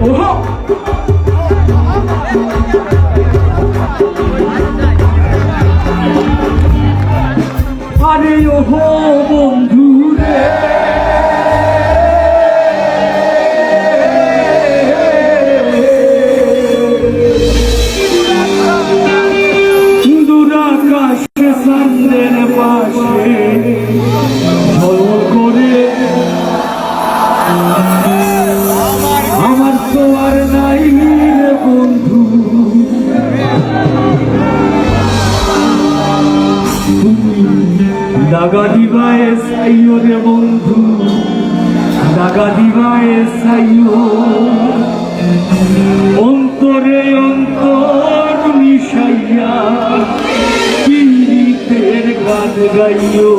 ওহো আরে ওহো বন্ধু রে দুরাকাশে সান্দের পাশে ঝলমল করে আমার তো আর নাই রে বন্ধু দাগা দিবায় সাইও রে বন্ধু দাগা দিবায় সাইও অন্তরে অন্তর মিশাইয়া পীড়িতের গান গাইও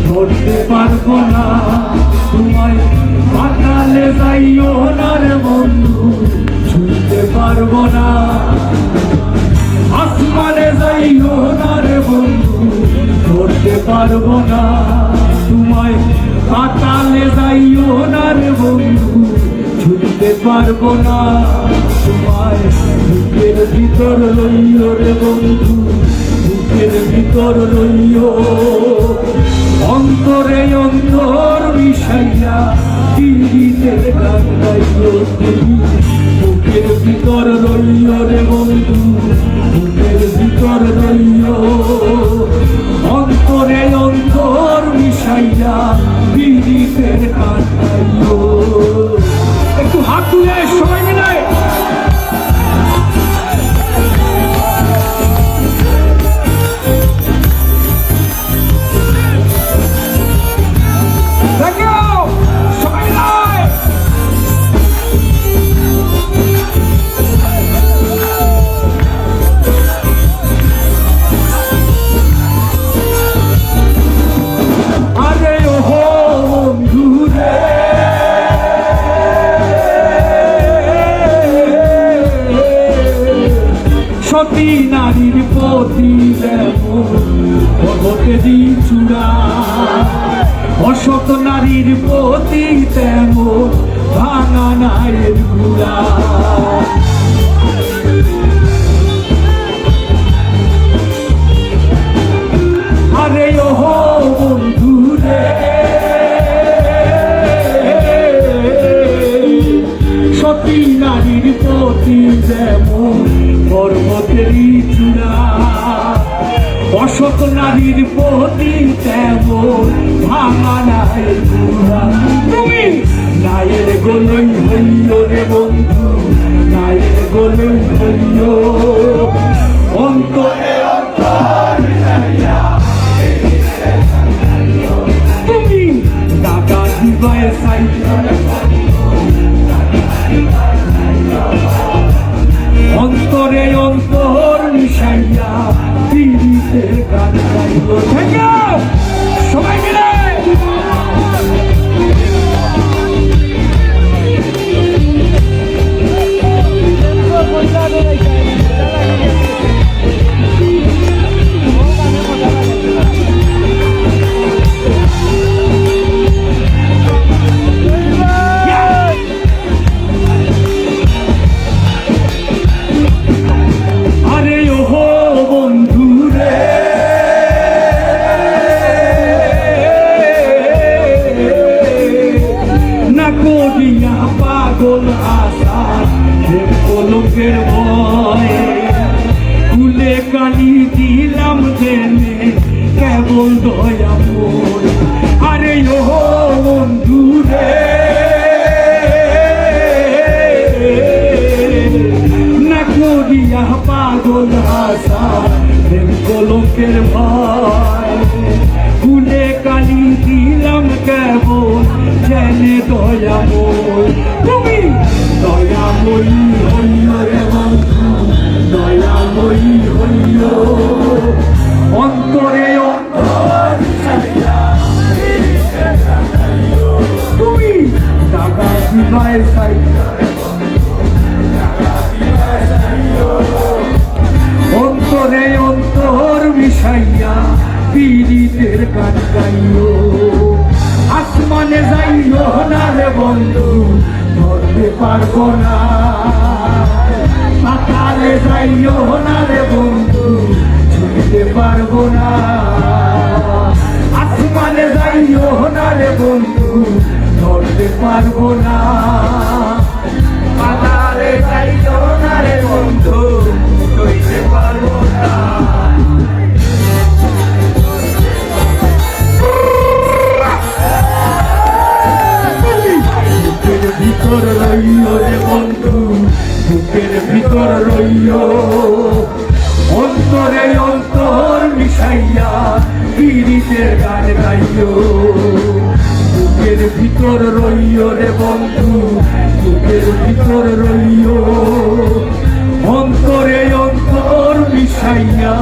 ধরতে পারবো না তোমায় পাতালে যাইও না রে বন্ধু ছুঁতে পারবো না আসমানে যাইও না রে বন্ধু ধরতে পারবো না তোমায় পাতালে যাইও না রে বন্ধু ছুঁতে পারবো না তোমায় বুকের ভিতর লইও রে বন্ধু বুকের ভিতর লইও অন্তরে অন্তর মিশাইয়া পীড়িতের গান গাইও তুমি বুকের ভিতর লইও রে বন্ধু বুকের ভিতর লইও অন্তরে অন্তর মিশাইয়া পীড়িতের গান গাইও একটু হাত তুলে সবাই মিলে সতী নারীর প্রতি জগতে দিন চূড়া অসত নারীর প্রতি তেমন ভাঙা নায়ের গুড়া আরে ওহো বন্ধু রে সতী নারীর প্রতি যেমন পর্বতেরই চূড়া অসত নারীর প্রতি তেমন ভাঙা নায়ের গুড়া তুমি নায়ের গোলই হইও রে বন্ধু নায়ের গোলই হইও অন্তরে অন্তর তুমি দাগা দিবায় সাইয়া অন্তরে অন্তর মিশাইয়া পীড়িতের গান গাইও সবাই মিলে পাগল আশা কলকের ভয় কুলে কালি দিলাম জেনে কেবল দয়া মোর আরে ও বন্ধু রে না করিয়া পাগল আশা কলকের ভয় কুলে কালি দিলাম কেবল জেনে দয়াময় তুমি দয়াময়ী হইও রে বন্ধু দয়াময়ী হইও অন্তরে অন্তর মিশাইয়া তুমি টাকা দিবাই চাইয়া অন্তরে অন্তর মিশাইয়া পীড়িতের গান গাইও আসমানে যাইও না রে বন্ধু ধরতে পারবো না পাতালে যাইও না রে বন্ধু ছুঁতে পারবো না আসমানে যাইও না রে বন্ধু ধরতে পারবো না পাতালে যাইও না রে বন্ধু ছুঁতে পারবো না ভিতর রইও রে বন্ধু বুকের ভিতর রইও অন্তরে অন্তর মিশাইয়া পীড়িতের গান গাইও বুকের ভিতর রইও রে বন্ধু বুকের ভিতর রইও অন্তরে অন্তর মিশাইয়া